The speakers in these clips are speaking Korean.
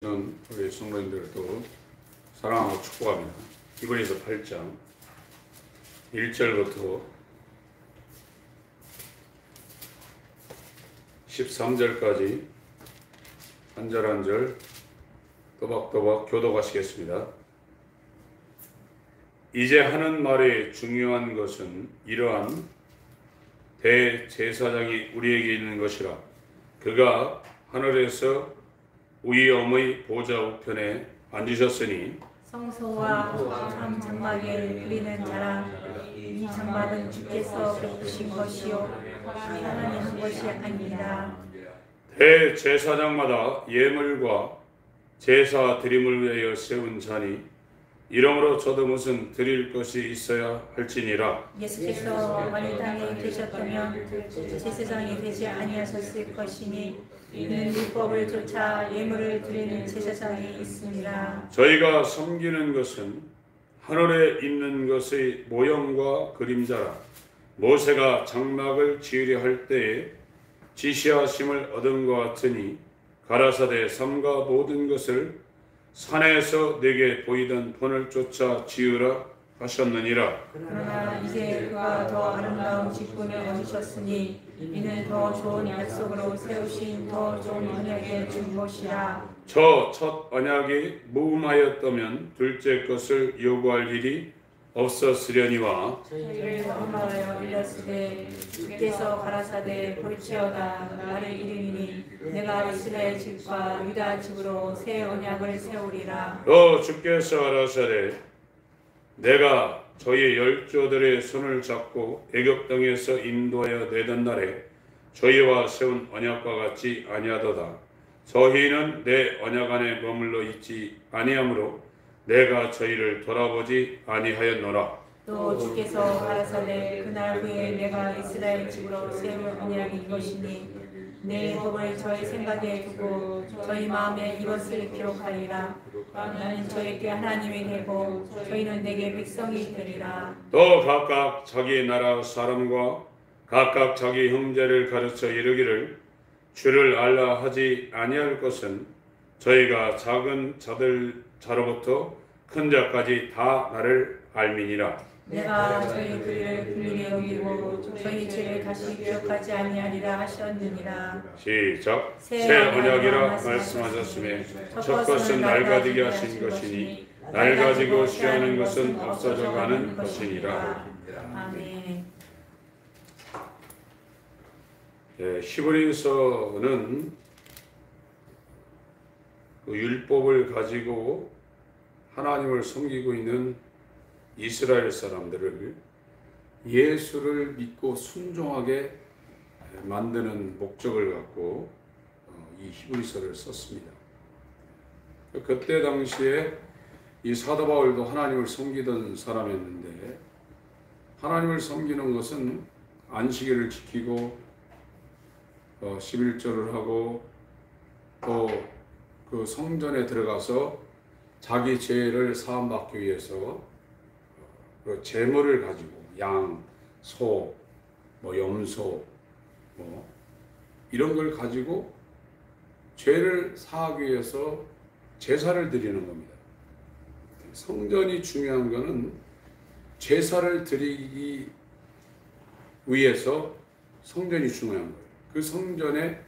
저는 우리 성도님들도 사랑하고 축복합니다. 히브리서 8장 1절부터 13절까지 한 절 한 절 또박또박 교독하시겠습니다. 이제 하는 말의 중요한 것은 이러한 대제사장이 우리에게 있는 것이라. 그가 하늘에서 위엄의 보좌 우편에 앉으셨으니 성소와 참 장막에 그리는 자라. 이 장막은 주께서 베푸신 것이요 사람이 한 것이 아니라. 대제사장마다 예물과 제사 드림을 위하여 세운 자니 이러므로 저도 무슨 드릴 것이 있어야 할지니라. 예수께서 만일 땅에 계셨다면 제사장이 되지 아니하셨을 것이니 이는 율법을 쫓아 예물을 드리는 제사장이 있습니다. 저희가 섬기는 것은 하늘에 있는 것의 모형과 그림자라. 모세가 장막을 지으려 할 때에 지시하심을 얻은 것 같으니 가라사대 삼가 모든 것을 산에서 내게 보이던 본을 쫓아 지으라 하셨느니라. 그러나 이제 그가 더 아름다운 직분을 얻으셨으니 이는 더 좋은 약속으로 세우신 더 좋은 언약에 준 것이라. 저 첫 언약이 무음하였다면 둘째 것을 요구할 일이 없었으려니와 저희를 엄마하여 일렀으되 주께서 가라사대 볼지어다 나를 이르니 내가 이스라엘 집과 유다 집으로 새 언약을 세우리라. 또 주께서 가라사대 내가 저희 열조들의 손을 잡고 애굽 땅에서 인도하여 내던 날에 저희와 세운 언약과 같지 아니하도다. 저희는 내 언약 안에 머물러 있지 아니하므로 내가 저희를 돌아보지 아니하였노라. 또 주께서 가라사대 그날 후에 내가 이스라엘 집으로 세울 언약이 이것이니 내 법을 저희 생각에 두고 저희 마음에 이것을 기록하리라. 나는 저희에게 하나님이 되고 저희는 내게 백성이 되리라. 또 각각 자기 나라 사람과 각각 자기 형제를 가르쳐 이르기를 주를 알라 하지 아니할 것은 저희가 작은 자로부터 큰 자까지 다 나를 알미니라. 내가 저희 그를 불리게 여기고 저희 죄를 다시 기억하지 아니하리라 하셨느니라. 시작. 새 언약이라 말씀하셨으며 첫 것은 낡아지게 하신 것이니 낡아지고 쉬하는 것은 없어져 가는 것이니라. 아멘. 히브리서는 그 율법을 가지고 하나님을 섬기고 있는 이스라엘 사람들을 예수를 믿고 순종하게 만드는 목적을 갖고 이 히브리서를 썼습니다. 그때 당시에 이 사도 바울도 하나님을 섬기던 사람이었는데 하나님을 섬기는 것은 안식일을 지키고 11조를 하고 또 그 성전에 들어가서 자기 죄를 사함받기 위해서 그 제물을 가지고 양, 소, 염소 이런 걸 가지고 죄를 사하기 위해서 제사를 드리는 겁니다. 성전이 중요한 것은 제사를 드리기 위해서 성전이 중요한 거예요. 그 성전에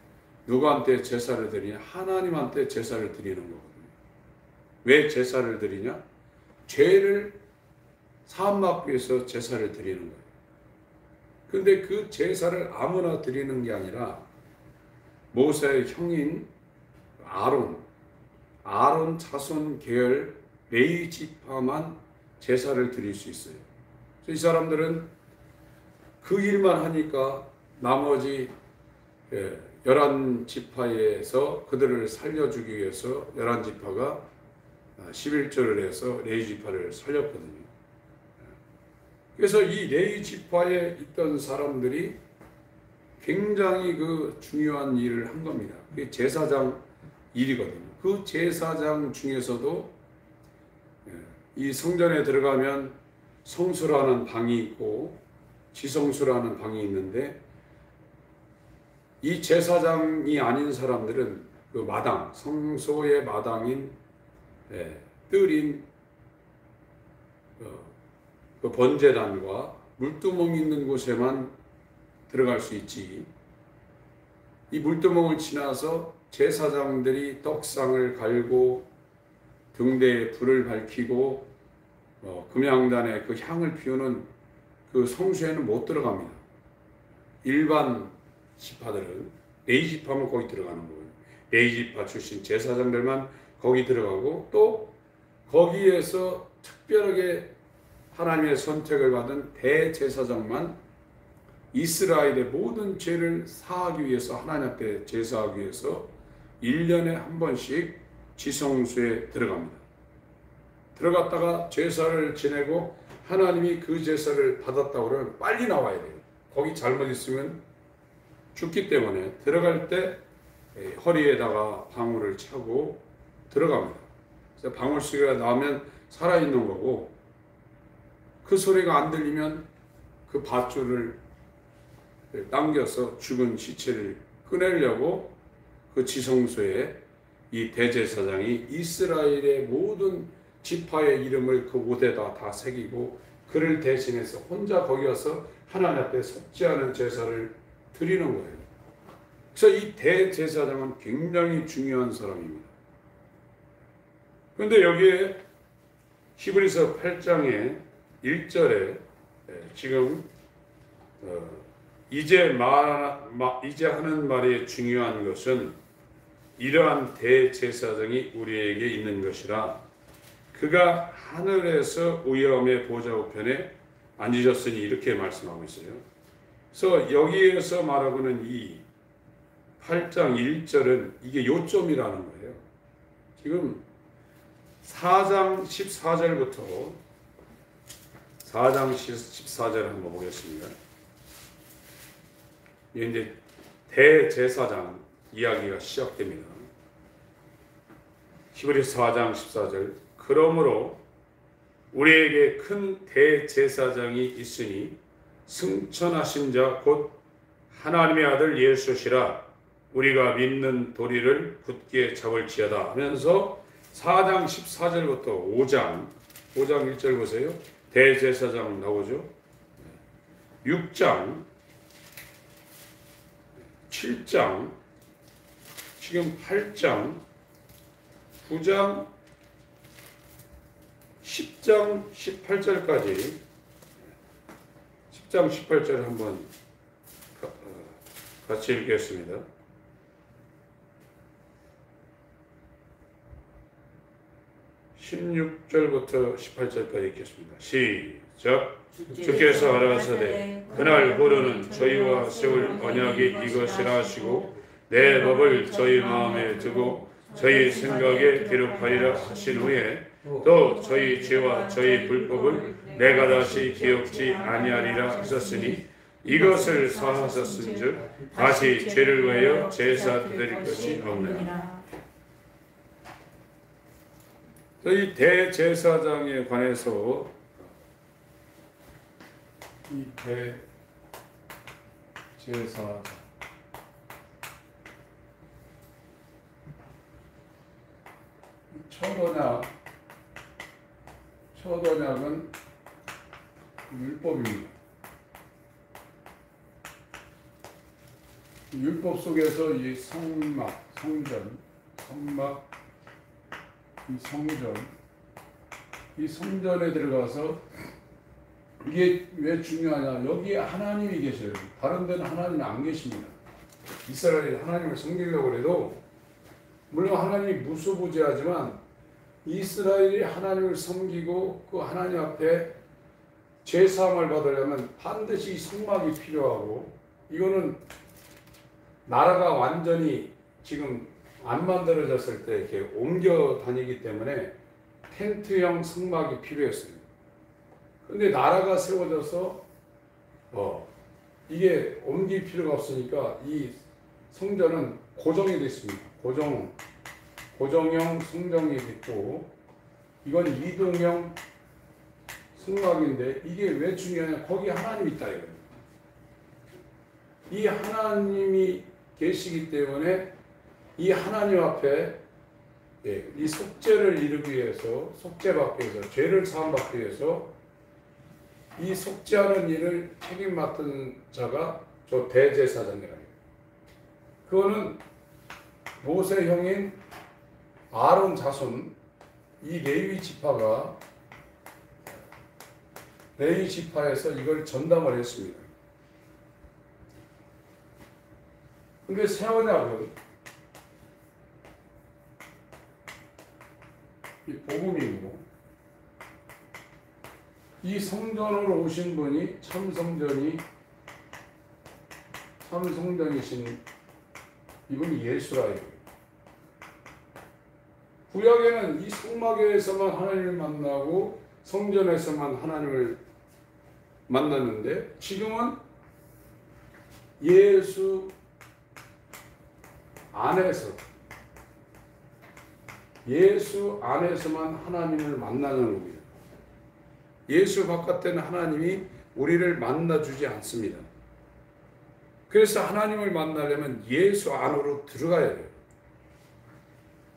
누구한테 제사를 드리냐? 하나님한테 제사를 드리는 거거든요. 왜 제사를 드리냐? 죄를 사함받기 위해서 제사를 드리는 거예요. 근데 그 제사를 아무나 드리는 게 아니라 모세의 형인 아론 자손 계열 레위 지파만 제사를 드릴 수 있어요. 그래서 이 사람들은 그 일만 하니까 나머지 11지파에서 그들을 살려주기 위해서 11지파가 11조를 해서 레위 지파를 살렸거든요. 그래서 이 레위 지파에 있던 사람들이 굉장히 그 중요한 일을 한 겁니다. 그게 제사장 일이거든요. 그 제사장 중에서도 이 성전에 들어가면 성수라는 방이 있고 지성수라는 방이 있는데 이 제사장이 아닌 사람들은 그 마당, 성소의 마당인 뜰인 그 번제단과 물두멍 있는 곳에만 들어갈 수 있지. 이 물두멍을 지나서 제사장들이 떡상을 갈고 등대에 불을 밝히고 금양단에 그 향을 피우는 그 성소에는 못 들어갑니다. 일반 지파들은 레위지파만 거기 들어가는 거예요. 레위지파 출신 제사장들만 거기 들어가고 또 거기에서 특별하게 하나님의 선택을 받은 대제사장만 이스라엘의 모든 죄를 사하기 위해서 하나님 앞에 제사하기 위해서 1년에 한 번씩 지성소에 들어갑니다. 들어갔다가 제사를 지내고 하나님이 그 제사를 받았다고 그러면 빨리 나와야 돼요. 거기 잘못 있으면 죽기 때문에 들어갈 때 허리에다가 방울을 차고 들어갑니다. 그래서 방울 소리가 나면 살아있는 거고 그 소리가 안 들리면 그 밧줄을 당겨서 죽은 시체를 꺼내려고 그 지성소에 이 대제사장이 이스라엘의 모든 지파의 이름을 그 옷에다 다 새기고 그를 대신해서 혼자 거기 와서 하나님 앞에 섭지하는 제사를 드리는 거예요. 그래서 이 대제사장은 굉장히 중요한 사람입니다. 그런데 여기에 히브리서 8장의 1절에 지금 이제 하는 말이 중요한 것은 이러한 대제사장이 우리에게 있는 것이라 그가 하늘에서 위엄의 보좌 우편에 앉으셨으니 이렇게 말씀하고 있어요. 그래서 여기에서 말하고는 이 8장 1절은 이게 요점이라는 거예요. 지금 4장 14절부터 4장 14절 한번 보겠습니다. 이제 대제사장 이야기가 시작됩니다. 히브리서 4장 14절 그러므로 우리에게 큰 대제사장이 있으니 승천하신 자 곧 하나님의 아들 예수시라 우리가 믿는 도리를 굳게 잡을지어다 하면서 4장 14절부터 5장 1절 보세요. 대제사장 나오죠. 6장 7장 지금 8장 9장 10장 18절까지 10장 18절 한번 같이 읽겠습니다. 16절부터 18절까지 읽겠습니다. 시작. 주께서 하라사대 그날 후로는 저희와 세울 언약이 이것이라 하시고 내 법을 저희 마음에 두고 저희 생각에 기록하리라 하신 후에 또 저희 죄와 저희 불법을 내가 다시 기억지 아니하리라 하셨으니 이것을 사하셨은즉 다시 죄를 위하여 제사 드릴 것이 없느니라. 이 대제사장에 관해서 이 대제사장 첫언약은 율법입니다. 율법 속에서 이 성막, 이 성전에 들어가서 이게 왜 중요하냐? 여기에 하나님이 계셔요. 다른 데는 하나님이 안 계십니다. 이스라엘이 하나님을 섬기려고 해도 물론 하나님이 무소부지하지만 이스라엘이 하나님을 섬기고 그 하나님 앞에 제사함을 받으려면 반드시 성막이 필요하고 이거는 나라가 완전히 지금 안 만들어졌을 때 이렇게 옮겨 다니기 때문에 텐트형 성막이 필요했어요. 근데 나라가 세워져서 이게 옮길 필요가 없으니까 이 성전은 고정이 됐습니다. 고정형 성전이 있고 이건 이동형 성막인데 이게 왜 중요하냐? 거기 하나님이 있다 이거예요. 이 하나님이 계시기 때문에 이 하나님 앞에 이 속죄를 이루기 위해서, 속죄받기 위해서, 죄를 사함받기 위해서 이 속죄하는 일을 책임 맡은 자가 저 대제사장이라는 거예요. 그거는 모세 형인 아론 자손, 이 레위 지파가 레위 지파에서 이걸 전담을 했습니다. 근데 새 언약은 이 복음이고, 이 성전으로 오신 분이 참 성전이신 이분이 예수라 이거예요. 구약에는 이 성막에서만 하나님을 만나고 성전에서만 하나님을 만났는데, 지금은 예수 안에서만 하나님을 만나는 겁니다. 예수 바깥에는 하나님이 우리를 만나주지 않습니다. 그래서 하나님을 만나려면 예수 안으로 들어가야 돼요.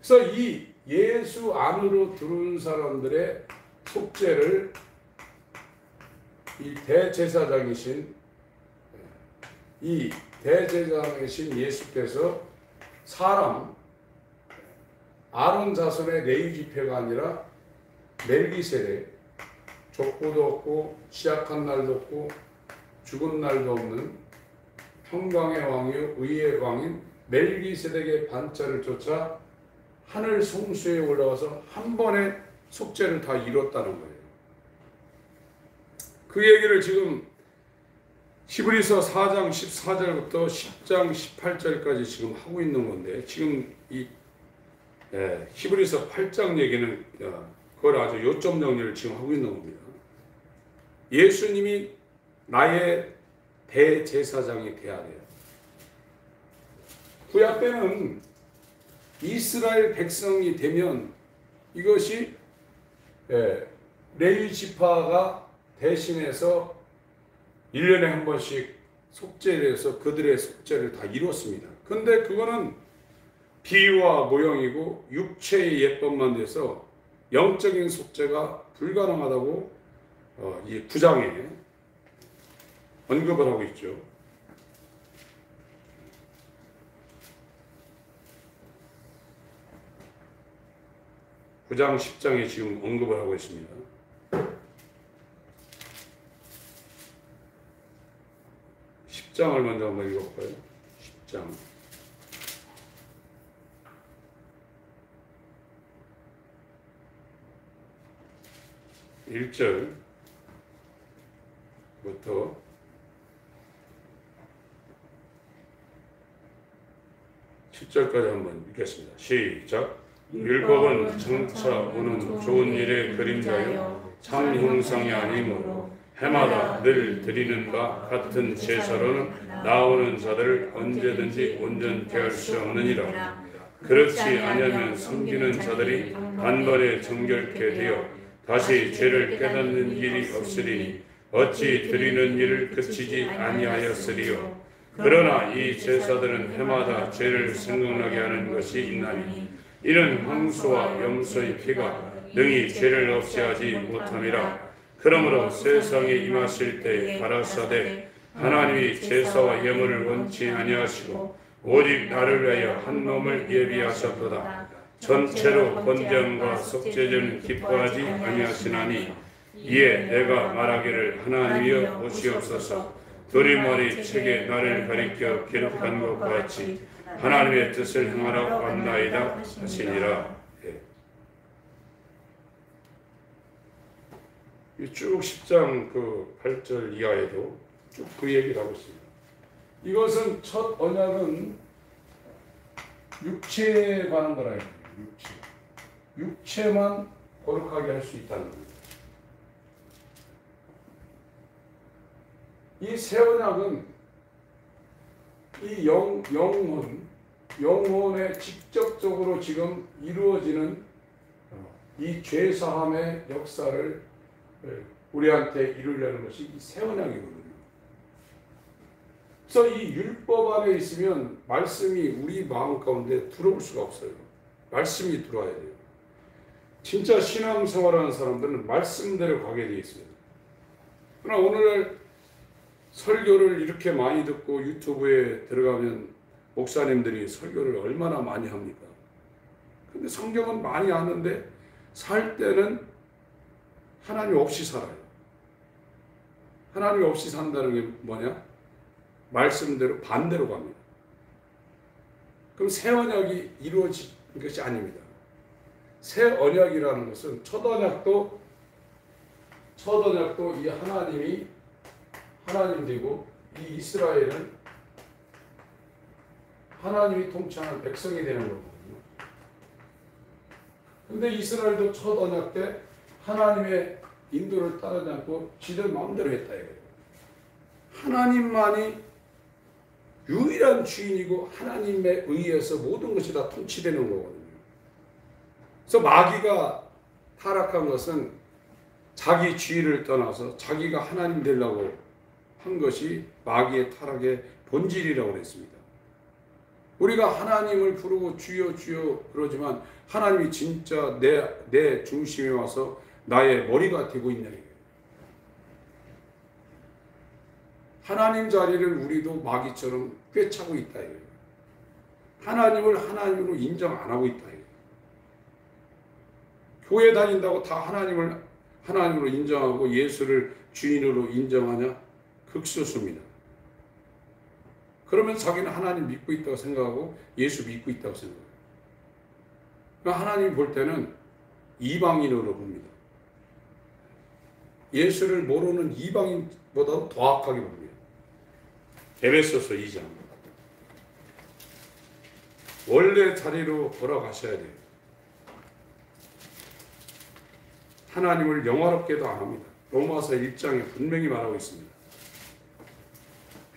그래서 이 예수 안으로 들어온 사람들의 속죄를 이 대제사장이신 예수께서 사람 아론 자손의 레위 지파가 아니라 멜기세덱, 족보도 없고 시약한 날도 없고 죽은 날도 없는 평강의 왕이요 의의 왕인 멜기세덱의 반차를 쫓아 하늘 성수에 올라와서 한 번에 속죄를 다 이뤘다는 거예요. 그 얘기를 지금 히브리서 4장 14절부터 10장 18절까지 지금 하고 있는 건데, 지금 이 히브리서 8장 얘기는 그걸 아주 요점 정리를 지금 하고 있는 겁니다. 예수님이 나의 대제사장이 돼야 돼요. 구약 때는 이스라엘 백성이 되면 이것이 레위 지파가 대신해서 1년에 한 번씩 속죄를 해서 그들의 속죄를 다 이뤘습니다. 근데 그거는 비유와 모형이고 육체의 예법만 돼서 영적인 속죄가 불가능하다고 이 9장에 언급을 하고 있죠. 구 9장 10장에 지금 언급을 하고 있습니다. 10장을 먼저 한번 읽어볼까요? 10장 1절부터 10절까지 한번 읽겠습니다. 시작. 율법은 장차 오는 좋은 일의 그림자요 참 형상이 아니므로 해마다 늘 드리는 바 같은 제사로는 나오는 자들을 언제든지 온전케 할 수 없느니라. 그렇지 아니하면 섬기는 자들이 단번에 정결케 되어 다시 죄를 깨닫는 일이 없으리니 어찌 드리는 일을 그치지 아니하였으리요. 그러나 이 제사들은 해마다 죄를 생각나게 하는 것이 있나니 이는 황소와 염소의 피가 능히 죄를 없이 하지 못함이라. 그러므로 세상에 임하실 때 가라사대 하나님이 제사와 예물을 원치 아니하시고 오직 나를 위하여 한 놈을 예비하셨도다. 전체로 번제함과 속죄제는 기뻐하지 아니하시나니 이에 내가 말하기를 하나님이여 보시옵소서. 두리머리 책에 나를 가리켜 기록한 것과 같이 하나님의 뜻을 행하라고 한나이다 하시니라. 쭉 10장 그 8절 이하에도 쭉 그 얘기를 하고 있습니다. 이것은 첫 언약은 육체에 관한 거라 해요. 육체만 거룩하게 할 수 있다는 겁니다. 이 새 언약은 이 영혼에 직접적으로 지금 이루어지는 이 죄사함의 역사를 우리한테 이루려는 것이 이 새 언약이거든요. 그래서 이 율법 안에 있으면 말씀이 우리 마음 가운데 들어올 수가 없어요. 말씀이 들어와야 돼요. 진짜 신앙생활하는 사람들은 말씀대로 가게 돼 있어요. 그러나 오늘날 설교를 이렇게 많이 듣고 유튜브에 들어가면 목사님들이 설교를 얼마나 많이 합니까? 근데 성경은 많이 아는데 살 때는 하나님 없이 살아요. 하나님 없이 산다는 게 뭐냐? 말씀대로 반대로 갑니다. 그럼 새 언약이 이루어진 것이 아닙니다. 새 언약이라는 것은 첫 언약도 이 하나님이 하나님 되고 이 이스라엘은 하나님이 통치하는 백성이 되는 거거든요. 근데 이스라엘도 첫 언약 때 하나님의 인도를 따르지 않고 지들 마음대로 했다 이거예요. 하나님만이 유일한 주인이고 하나님에 의해서 모든 것이 다 통치되는 거거든요. 그래서 마귀가 타락한 것은 자기 주의를 떠나서 자기가 하나님 되려고 한 것이 마귀의 타락의 본질이라고 그랬습니다. 우리가 하나님을 부르고 주여 주여 그러지만 하나님이 진짜 내 중심에 와서 나의 머리가 되고 있냐 이거예요. 하나님 자리를 우리도 마귀처럼 꿰차고 있다 이거예요. 하나님을 하나님으로 인정 안 하고 있다 이거예요. 교회 다닌다고 다 하나님을 하나님으로 인정하고 예수를 주인으로 인정하냐? 극소수입니다. 그러면 자기는 하나님 믿고 있다고 생각하고 예수 믿고 있다고 생각해요. 그러니까 하나님 볼 때는 이방인으로 봅니다. 예수를 모르는 이방인보다 더 악하게 봅니다. 에베소서 2장. 원래 자리로 돌아가셔야 돼요. 하나님을 영화롭게도 안 합니다. 로마서 1장에 분명히 말하고 있습니다.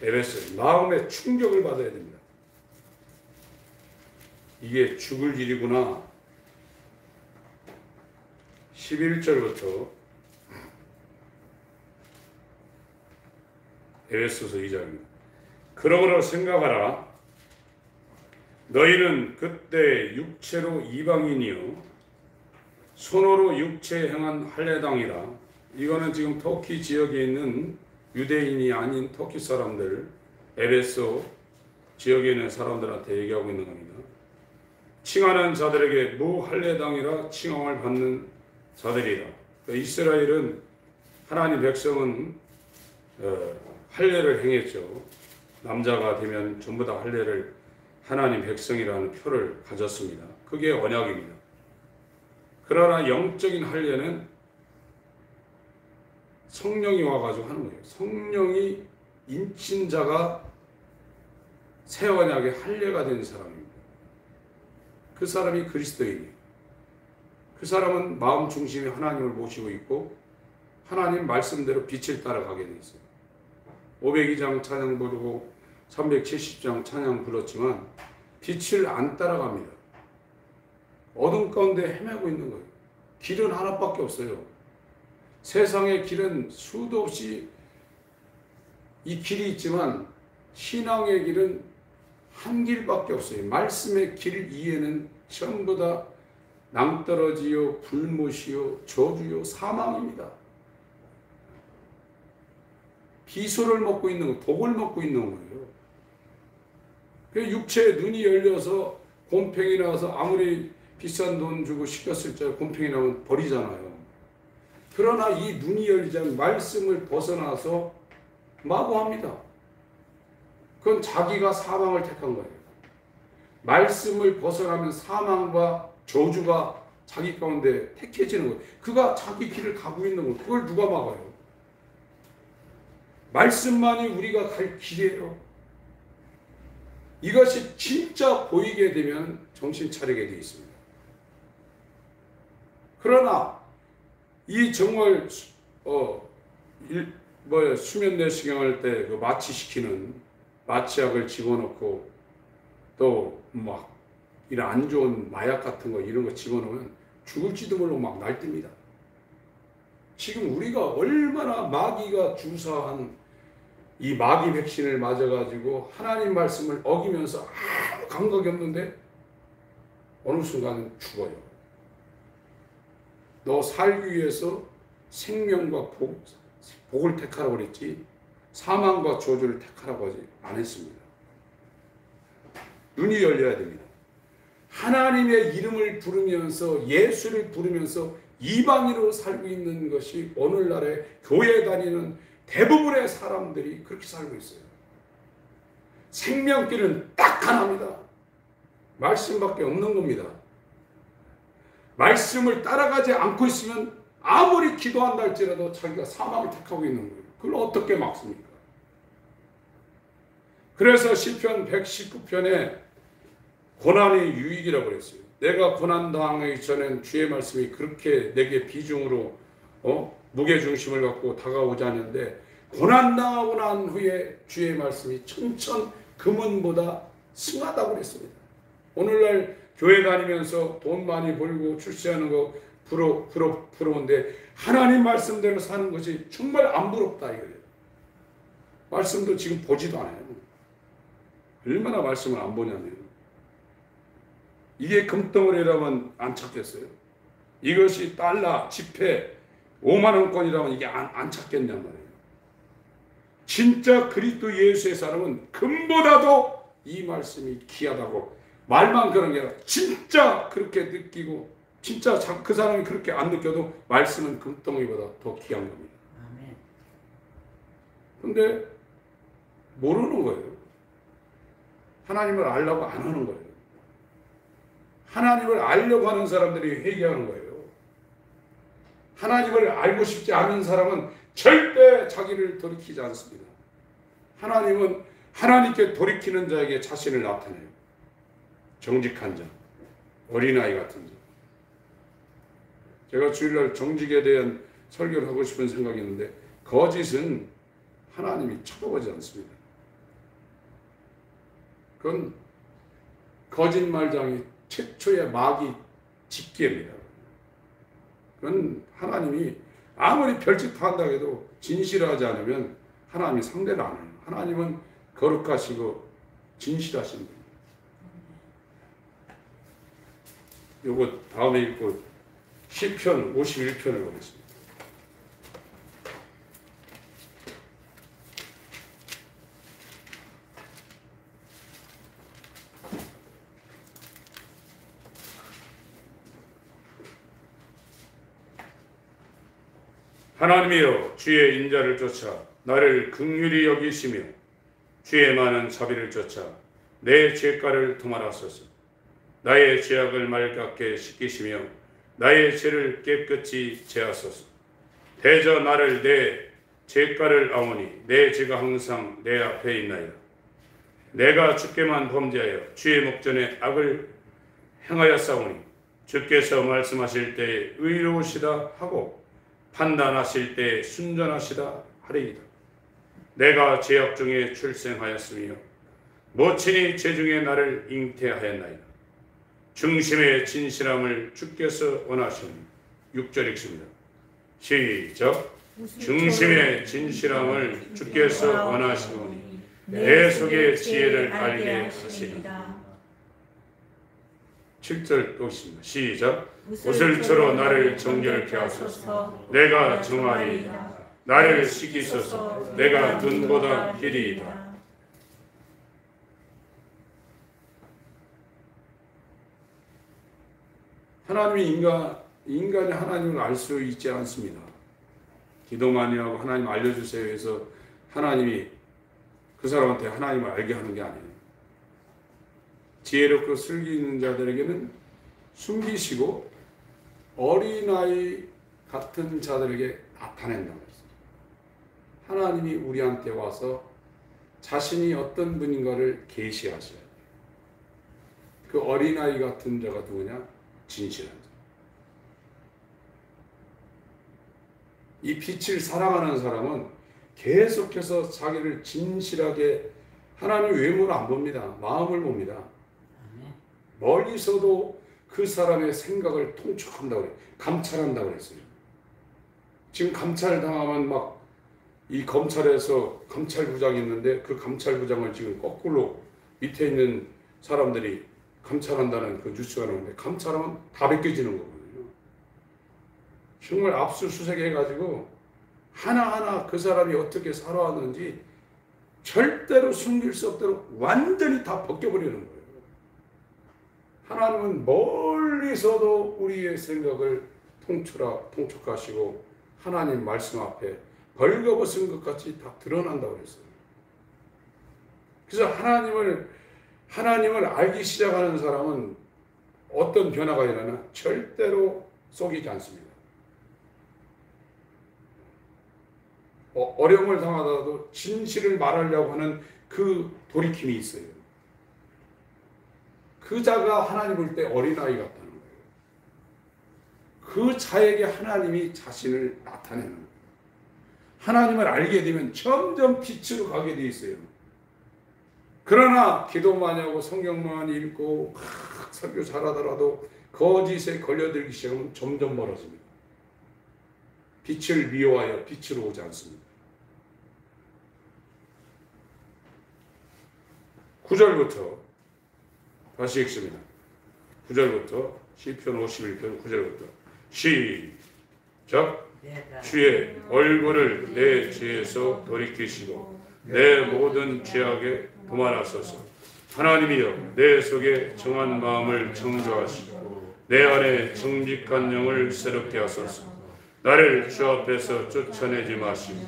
에베소, 마음의 충격을 받아야 됩니다. 이게 죽을 일이구나. 11절부터 에베소서 2장입니다. 그러므로 생각하라. 너희는 그때 육체로 이방인이요 손으로 육체에 행한 할례당이라. 이거는 지금 터키 지역에 있는 유대인이 아닌 터키 사람들, 에베소 지역에 있는 사람들한테 얘기하고 있는 겁니다. 칭하는 자들에게 무할례당이라 칭함을 받는 자들이라. 그러니까 이스라엘은 하나님 백성은 할례를 행했죠. 남자가 되면 전부 다 할례를 하나님 백성이라는 표를 가졌습니다. 그게 언약입니다. 그러나 영적인 할례는 성령이 와가지고 하는 거예요. 성령이 인친 자가 새 언약의 할례가 된 사람입니다. 그 사람이 그리스도인이에요. 그 사람은 마음 중심에 하나님을 모시고 있고 하나님 말씀대로 빛을 따라가게 돼 있어요. 502장 찬양 부르고 370장 찬양 불렀지만 빛을 안 따라갑니다. 어둠 가운데 헤매고 있는 거예요. 길은 하나밖에 없어요. 세상의 길은 수도 없이 이 길이 있지만 신앙의 길은 한 길밖에 없어요. 말씀의 길 이에는 전부 다 낭떠러지요, 불못이요, 저주요, 사망입니다. 비소를 먹고 있는 거, 독을 먹고 있는 거예요. 그 육체의 눈이 열려서 곰팡이 나와서 아무리 비싼 돈 주고 시켰을 때 곰팡이 나면 버리잖아요. 그러나 이 눈이 열리지 않으면 말씀을 벗어나서 마구합니다. 그건 자기가 사망을 택한 거예요. 말씀을 벗어나면 사망과 저주가 자기 가운데 택해지는 거예요. 그가 자기 길을 가고 있는 거예요. 그걸 누가 막아요? 말씀만이 우리가 갈 길이에요. 이것이 진짜 보이게 되면 정신 차리게 되어 있습니다. 그러나 이 정말 수면 내시경 때 그 마취시키는 마취약을 집어넣고 또 막 이런 안 좋은 마약 같은 거 이런 거 집어넣으면 죽을지도 모르고 막 날뛰니다. 지금 우리가 얼마나 마귀가 주사한 이 마귀 백신을 맞아가지고 하나님 말씀을 어기면서 아무 감각이 없는데 어느 순간은 죽어요. 너 살기 위해서 생명과 복을 택하라고 그랬지 사망과 저주를 택하라고 하지 안 했습니다. 눈이 열려야 됩니다. 하나님의 이름을 부르면서 예수를 부르면서 이방인으로 살고 있는 것이 오늘날의 교회 다니는 대부분의 사람들이 그렇게 살고 있어요. 생명길은 딱 하나입니다. 말씀밖에 없는 겁니다. 말씀을 따라가지 않고 있으면 아무리 기도한다 할지라도 자기가 사망을 택하고 있는 거예요. 그걸 어떻게 막습니까? 그래서 시편 119편에 고난이 유익이라고 그랬어요. 내가 고난 당하기 전엔 주의 말씀이 그렇게 내게 비중으로 무게중심을 갖고 다가오지 않는데 고난 당하고 난 후에 주의 말씀이 천천 금은보다 승하다고 그랬습니다. 오늘날 교회 다니면서 돈 많이 벌고 출세하는 거 부러운데 하나님 말씀대로 사는 것이 정말 안 부럽다 이거예요. 말씀도 지금 보지도 않아요. 얼마나 말씀을 안 보냐면 이게 금덩어리라면 안 찾겠어요. 이것이 달러, 지폐 5만 원권이라면 이게 안 찾겠냔 말이에요. 진짜 그리스도 예수의 사람은 금보다도 이 말씀이 귀하다고 말만 그런 게 아니라 진짜 그렇게 느끼고 진짜 그 사람이 그렇게 안 느껴도 말씀은 금덩어리보다 더 귀한 겁니다. 그런데 모르는 거예요. 하나님을 알려고 안 하는 거예요. 하나님을 알려고 하는 사람들이 회개하는 거예요. 하나님을 알고 싶지 않은 사람은 절대 자기를 돌이키지 않습니다. 하나님은 하나님께 돌이키는 자에게 자신을 나타내요. 정직한 자, 어린아이 같은 자. 제가 주일날 정직에 대한 설교를 하고 싶은 생각이 있는데 거짓은 하나님이 쳐다보지 않습니다. 그건 거짓말장이 최초의 마귀 집계입니다. 그건 하나님이 아무리 별짓 한다고 해도 진실하지 않으면 하나님이 상대를 안 해요. 하나님은 거룩하시고 진실하신 분입니다. 요거 다음에 읽고 시편 51편을 보겠습니다. 하나님이여 주의 인자를 쫓아 나를 긍휼히 여기시며 주의 많은 자비를 쫓아 내 죄가를 도말하소서. 나의 죄악을 맑게 씻기시며 나의 죄를 깨끗이 제하소서. 대저 나를 내 죄가를 아오니 내 죄가 항상 내 앞에 있나이다. 내가 주께만 범죄하여 주의 목전에 악을 행하였사오니 주께서 말씀하실 때 의로우시다 하고 판단하실 때 순전하시다 하리이다. 내가 죄악 중에 출생하였으며 모친이 죄 중에 나를 잉태하였나이다. 중심의 진실함을 주께서 원하시니 6절 읽습니다. 시작. 중심의 진실함을 주께서 원하시니 내 속의 지혜를 알게 하시리다. 7절 또 있습니다. 시작. 옷을처로 나를 정결케 하소서. 내가 정하리이다. 나를 시키소서. 내가 눈보다 길이이다. 하나님이 인간이 하나님을 알 수 있지 않습니다. 기도 많이 하고 하나님 알려주세요 해서 하나님이 그 사람한테 하나님을 알게 하는 게 아니에요. 지혜롭고 슬기 있는 자들에게는 숨기시고 어린아이 같은 자들에게 나타낸다고 했어요. 하나님이 우리한테 와서 자신이 어떤 분인가를 계시하셔요. 그 어린아이 같은 자가 누구냐? 진실한 자. 이 빛을 사랑하는 사람은 계속해서 자기를 진실하게 하나님 외모를 안 봅니다. 마음을 봅니다. 멀리서도 그 사람의 생각을 통촉한다고 그래요. 감찰한다고 그랬어요. 지금 감찰당하면 막 이 검찰에서 감찰부장이 있는데 그 감찰부장을 지금 거꾸로 밑에 있는 사람들이 감찰한다는 그 뉴스가 나오는데 감찰하면 다 벗겨지는 거거든요. 정말 압수수색 해가지고 하나하나 그 사람이 어떻게 살아왔는지 절대로 숨길 수 없도록 완전히 다 벗겨버리는 거예요. 하나님은 멀리서도 우리의 생각을 통촉하시고 하나님 말씀 앞에 벌거벗은 것 같이 다 드러난다고 그랬어요. 그래서 하나님을 알기 시작하는 사람은 어떤 변화가 일어나 절대로 속이지 않습니다. 어려움을 당하더라도 진실을 말하려고 하는 그 돌이킴이 있어요. 그 자가 하나님 볼 때 어린아이 같다는 거예요. 그 자에게 하나님이 자신을 나타내는 거예요. 하나님을 알게 되면 점점 빛으로 가게 돼 있어요. 그러나 기도만 하고 성경만 읽고 설교 잘하더라도 거짓에 걸려들기 시작하면 점점 멀어집니다. 빛을 미워하여 빛으로 오지 않습니다. 9절부터 다시 읽습니다. 9절부터 시편 51편 9절부터 시작. 주의 얼굴을 내 죄에서 돌이키시고 내 모든 죄악에 도말하소서. 하나님이여 내 속에 정한 마음을 창조하시고 내 안에 정직한 영을 새롭게 하소서. 나를 주 앞에서 쫓아내지 마시고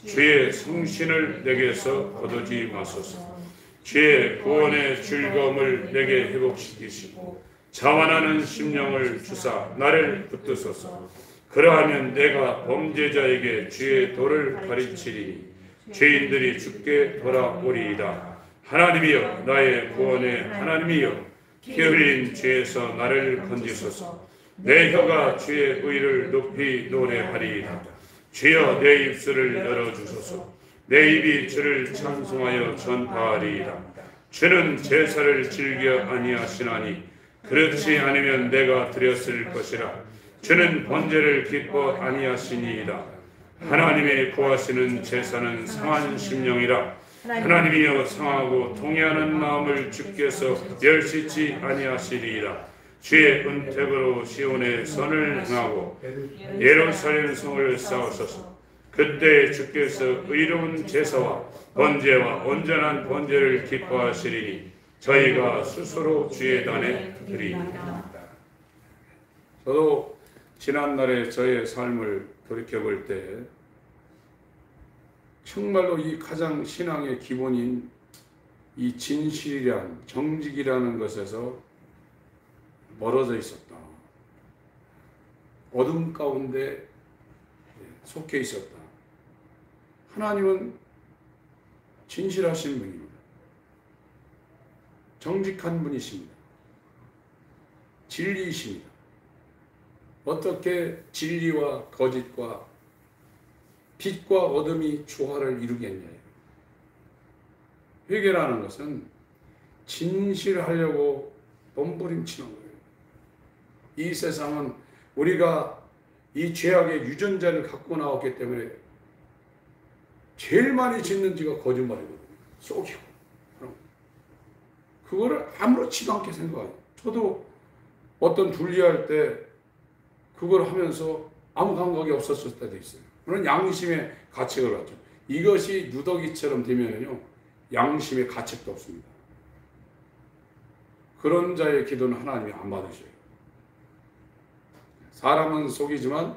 주의 성신을 내게서 거두지 마소서. 주의 구원의 즐거움을 내게 회복시키시고 자완하는 심령을 주사 나를 붙드소서. 그러하면 내가 범죄자에게 주의 도를 가르치리니 죄인들이 주께 돌아오리이다. 하나님이여 나의 구원의 하나님이여 피 흘린 죄에서 나를 건지소서. 내 혀가 주의 의를 높이 노래하리이다. 주여 내 입술을 열어주소서. 내 입이 주를 찬송하여 전파하리이다. 주는 제사를 즐겨 아니하시나니 그렇지 않으면 내가 드렸을 것이라. 주는 번제를 기뻐 아니하시니이다. 하나님의 구하시는 제사는 상한 심령이라. 하나님이여 상하고 통회하는 마음을 주께서 멸시치 아니하시리이다. 주의 은택으로 시온의 선을 행하고 예루살렘 성을 쌓으소서. 그때 주께서 의로운 제사와 번제와 온전한 번제를 기뻐하시리니 저희가 스스로 주의 단에 드리리이다. 저도 지난날에 저의 삶을 돌이켜볼 때 정말로 이 가장 신앙의 기본인 이 진실이란 정직이라는 것에서 멀어져 있었다. 어둠 가운데 속해 있었다. 하나님은 진실하신 분입니다. 정직한 분이십니다. 진리이십니다. 어떻게 진리와 거짓과 빛과 어둠이 조화를 이루겠냐요. 회개라는 것은 진실하려고 몸부림치는 거예요. 이 세상은 우리가 이 죄악의 유전자를 갖고 나왔기 때문에 제일 많이 짓는 죄가 거짓말이거든요. 속이고. 그거를 아무렇지도 않게 생각해요. 저도 어떤 분리할 때 그걸 하면서 아무 감각이 없었을 때도 있어요. 그런 양심의 가책을 갖죠. 이것이 누더기처럼 되면요, 양심의 가책도 없습니다. 그런 자의 기도는 하나님이 안 받으셔요. 사람은 속이지만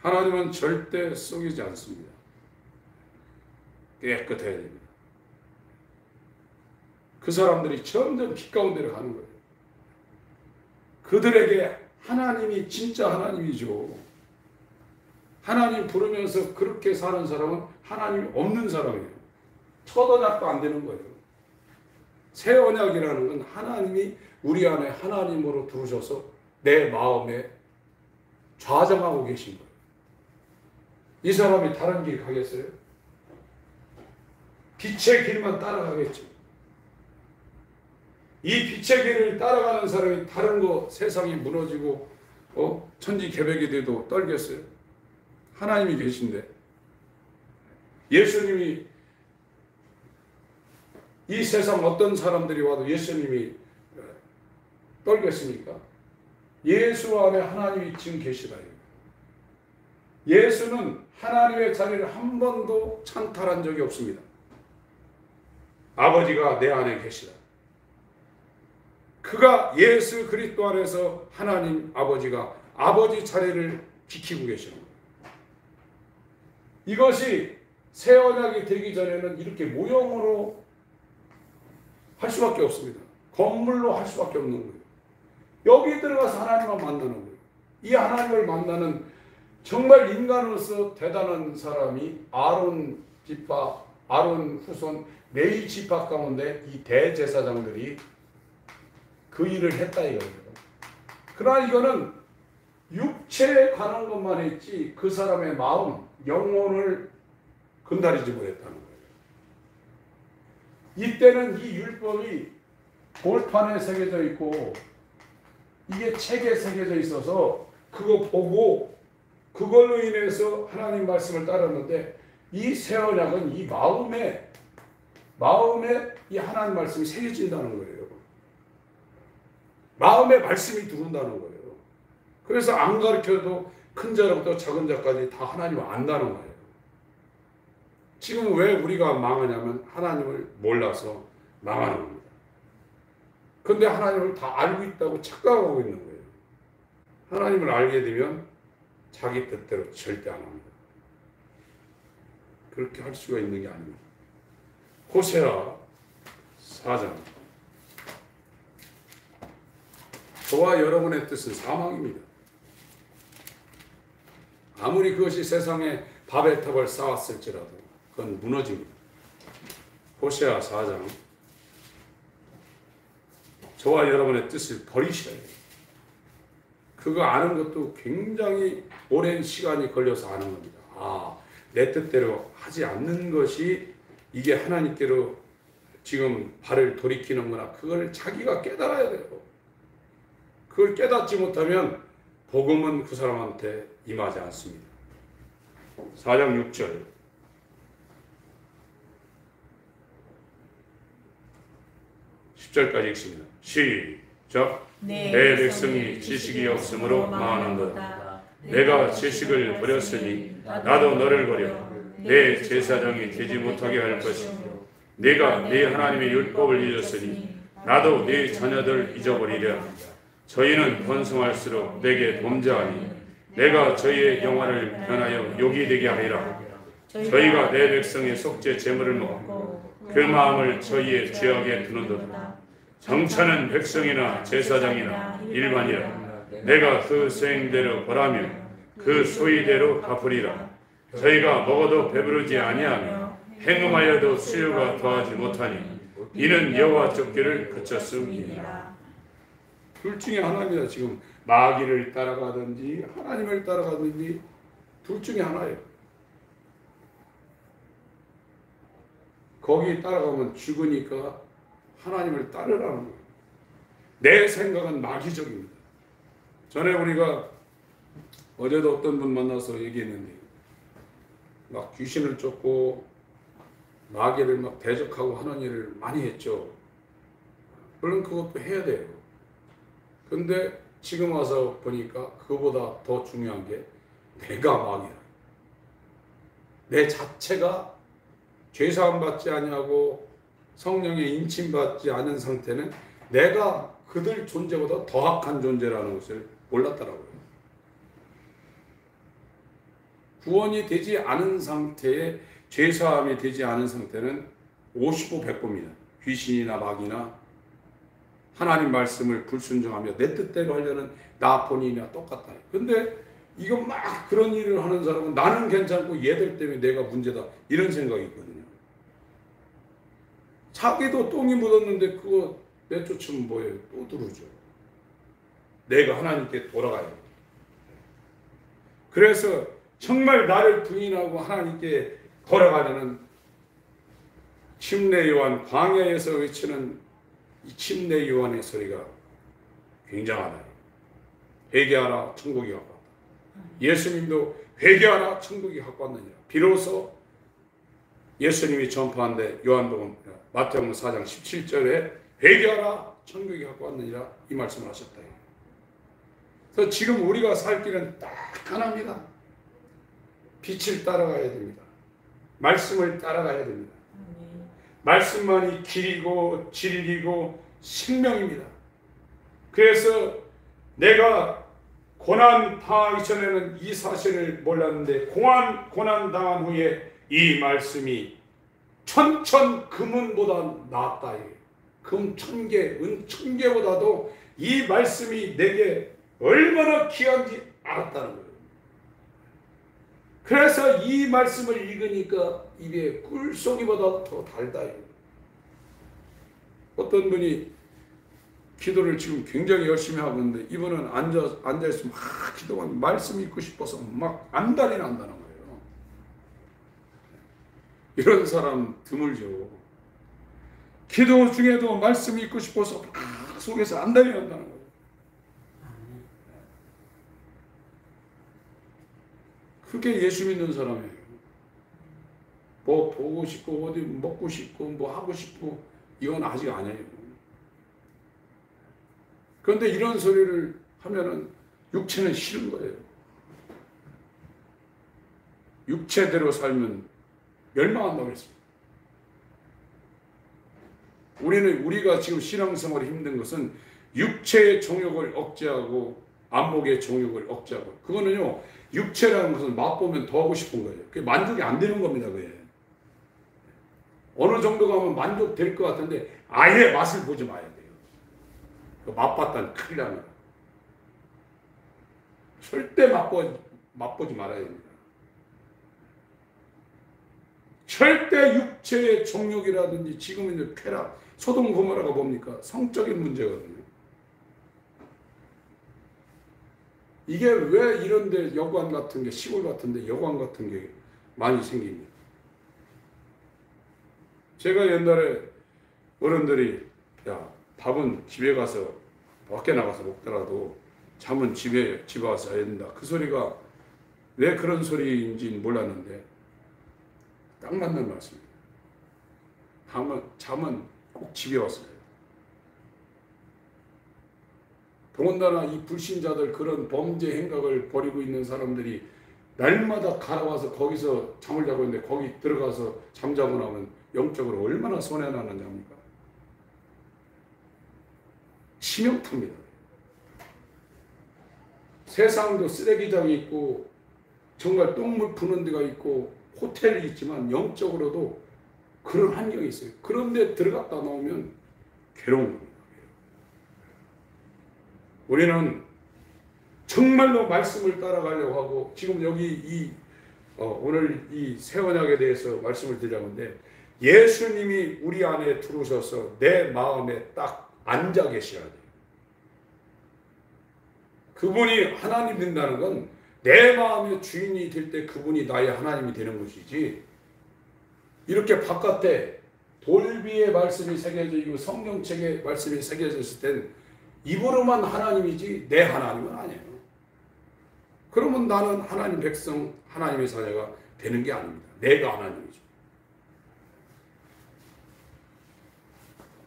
하나님은 절대 속이지 않습니다. 깨끗해야 됩니다. 그 사람들이 점점 빛 가운데로 가는 거예요. 그들에게 하나님이 진짜 하나님이죠. 하나님 부르면서 그렇게 사는 사람은 하나님이 없는 사람이에요. 첫 언약도 안 되는 거예요. 새 언약이라는 건 하나님이 우리 안에 하나님으로 들어오셔서 내 마음에 좌정하고 계신 거예요. 이 사람이 다른 길 가겠어요? 빛의 길만 따라가겠죠. 이 빛의 길을 따라가는 사람이 다른 거 세상이 무너지고 천지개벽이 돼도 떨겠어요? 하나님이 계신데 예수님이 이 세상 어떤 사람들이 와도 예수님이 떨겠습니까? 예수 안에 하나님이 지금 계시다. 예수는 하나님의 자리를 한 번도 찬탈한 적이 없습니다. 아버지가 내 안에 계시다. 그가 예수 그리스도 안에서 하나님 아버지가 아버지 자리를 지키고 계시는 거예요. 이것이 새 언약이 되기 전에는 이렇게 모형으로 할 수밖에 없습니다. 건물로 할 수밖에 없는 거예요. 여기 들어가서 하나님을 만나는 거예요. 이 하나님을 만나는 정말 인간으로서 대단한 사람이 아론 지파, 아론 후손 레위 지파 가운데 이 대제사장들이 그 일을 했다 이거예요. 그러나 이거는 육체에 관한 것만 했지 그 사람의 마음, 영혼을 건드리지 못했다는 거예요. 이때는 이 율법이 돌판에 새겨져 있고 이게 책에 새겨져 있어서 그거 보고 그걸로 인해서 하나님 말씀을 따랐는데 이 새 언약은 이 마음에 이 하나님 말씀이 새겨진다는 거예요. 마음에 말씀이 들어온다는 거예요. 그래서 안 가르쳐도 큰 자부터 작은 자까지 다 하나님을 안다는 거예요. 지금 왜 우리가 망하냐면 하나님을 몰라서 망하는 겁니다. 그런데 하나님을 다 알고 있다고 착각하고 있는 거예요. 하나님을 알게 되면 자기 뜻대로 절대 안 합니다. 그렇게 할 수가 있는 게 아닙니다. 호세아 4장. 저와 여러분의 뜻은 사망입니다. 아무리 그것이 세상에 바벨탑을 쌓았을지라도 그건 무너집니다. 호세아 4장. 저와 여러분의 뜻을 버리셔야 돼요. 그거 아는 것도 굉장히 오랜 시간이 걸려서 아는 겁니다. 내 뜻대로 하지 않는 것이 이게 하나님께로 지금 발을 돌이키는구나. 그걸 자기가 깨달아야 돼요. 그걸 깨닫지 못하면 복음은 그 사람한테 임하지 않습니다. 4장 6절. (10절까지) 읽습니다. 시작. 내 백성이 지식이 없으므로 망하는도다. 내가 지식을 버렸으니 나도 너를 버려 내 제사장이 되지 못하게 할 것이고 내가 네 하나님의 율법을 잊었으니 나도 네 자녀들 잊어버리랴. 저희는 번성할수록 내게 범죄하니 내가 저희의 영화를 변하여 욕이 되게 하리라. 저희가 내 백성의 속죄 제물을 먹고 그 마음을 저희의 죄악에 두는도다. 정차는 백성이나 제사장이나 일반이라. 내가 그 수행대로 벌하며 그 소위대로 갚으리라. 저희가 먹어도 배부르지 아니하며 행음하여도 수요가 더하지 못하니 이는 여호와 쫓기를 그쳤음이니라. 둘 중에 하나입니다. 지금 마귀를 따라가든지 하나님을 따라가든지 둘 중에 하나예요. 거기 따라가면 죽으니까 하나님을 따르라는 거예요. 내 생각은 마귀적입니다. 전에 우리가 어제도 어떤 분 만나서 얘기했는데 막 귀신을 쫓고 마귀를 막 대적하고 하는 일을 많이 했죠. 물론 그것도 해야 돼요. 근데 지금 와서 보니까 그거보다 더 중요한 게 내가 마귀라. 내 자체가 죄사함 받지 아니하고 성령의 인침받지 않은 상태는 내가 그들 존재보다 더 악한 존재라는 것을 몰랐더라고요. 구원이 되지 않은 상태에 죄사함이 되지 않은 상태는 50보 100보입니다. 귀신이나 마귀나 하나님 말씀을 불순종하며 내 뜻대로 하려는 나 본인이나 똑같다. 근데 이거 막 그런 일을 하는 사람은 나는 괜찮고 얘들 때문에 내가 문제다 이런 생각이 있거든요. 자기도 똥이 묻었는데 그거 내쫓으면 뭐예요? 또 들어오죠. 내가 하나님께 돌아가야 돼요. 그래서 정말 나를 부인하고 하나님께 돌아가려는 침례 요한, 광야에서 외치는 이 침례 요한의 소리가 굉장하다. 회개하라, 천국이 가까웠다. 예수님도 회개하라, 천국이 가까웠느니라. 비로소 예수님이 전파한데 요한복음 마태복음 4장 17절에 회개하라 천국이 갖고 왔느니라 이 말씀을 하셨다. 그래서 지금 우리가 살 길은 딱 하나입니다. 빛을 따라가야 됩니다. 말씀을 따라가야 됩니다. 말씀만이 길이고 진리고 생명입니다. 그래서 내가 고난 당하기 전에는 이 사실을 몰랐는데 고난 당한 후에 이 말씀이 천천 금은보다 낫다. 금 1000개, 은 1000개보다도 이 말씀이 내게 얼마나 귀한지 알았다는 거예요. 그래서 이 말씀을 읽으니까 입에 꿀송이보다 더 달다. 어떤 분이 기도를 지금 굉장히 열심히 하고 있는데 이분은 앉아있으면 막 기도만 말씀 읽고 싶어서 막 안달이 난다는 거예요. 이런 사람 드물죠. 기도 중에도 말씀 읽고 싶어서 막 속에서 안달이 난다는 거예요. 그게 예수 믿는 사람이에요. 뭐 보고 싶고 어디 먹고 싶고 뭐 하고 싶고 이건 아직 아니에요. 그런데 이런 소리를 하면은 육체는 싫은 거예요. 육체대로 살면 멸망한다고 했습니다. 우리가 지금 신앙생활이 힘든 것은 육체의 정욕을 억제하고 안목의 정욕을 억제하고, 그거는요 육체라는 것은 맛보면 더 하고 싶은 거예요. 그게 만족이 안 되는 겁니다. 그게 어느 정도 가면 만족될 것 같은데 아예 맛을 보지 마야 돼요. 맛봤다는 큰일 납니다. 절대 맛보지 말아야 됩니다. 절대 육체의 정욕이라든지 지금 이제 쾌락, 소돔 고모라가 뭡니까? 성적인 문제거든요. 이게 왜 이런데 여관 같은 게, 시골 같은데 여관 같은 게 많이 생깁니까? 제가 옛날에 어른들이 야 밥은 집에 가서 밖에 나가서 먹더라도 잠은 집에 와서 해야 된다. 그 소리가 왜 그런 소리인지 몰랐는데 딱 맞는 말씀입니다. 잠은 꼭 집에 와서 해요. 더군다나 이 불신자들, 그런 범죄 행각을 벌이고 있는 사람들이 날마다 갈아와서 거기서 잠을 자고 있는데 거기 들어가서 잠자고 나면 영적으로 얼마나 손해나는 자입니까? 치명타입니다. 세상도 쓰레기장이 있고 정말 똥물 푸는 데가 있고 호텔이 있지만 영적으로도 그런 환경이 있어요. 그런데 들어갔다 나오면 괴로운 겁니다. 우리는 정말로 말씀을 따라가려고 하고, 지금 여기 오늘 이 새 언약에 대해서 말씀을 드리려는데, 예수님이 우리 안에 들어오셔서 내 마음에 딱 앉아 계셔야 돼요. 그분이 하나님 된다는 건 내 마음의 주인이 될 때 그분이 나의 하나님이 되는 것이지, 이렇게 바깥에 돌비의 말씀이 새겨져 있고 성경책의 말씀이 새겨져 있을 땐 입으로만 하나님이지 내 하나님은 아니에요. 그러면 나는 하나님 백성, 하나님의 자녀가 되는 게 아닙니다. 내가 하나님이죠.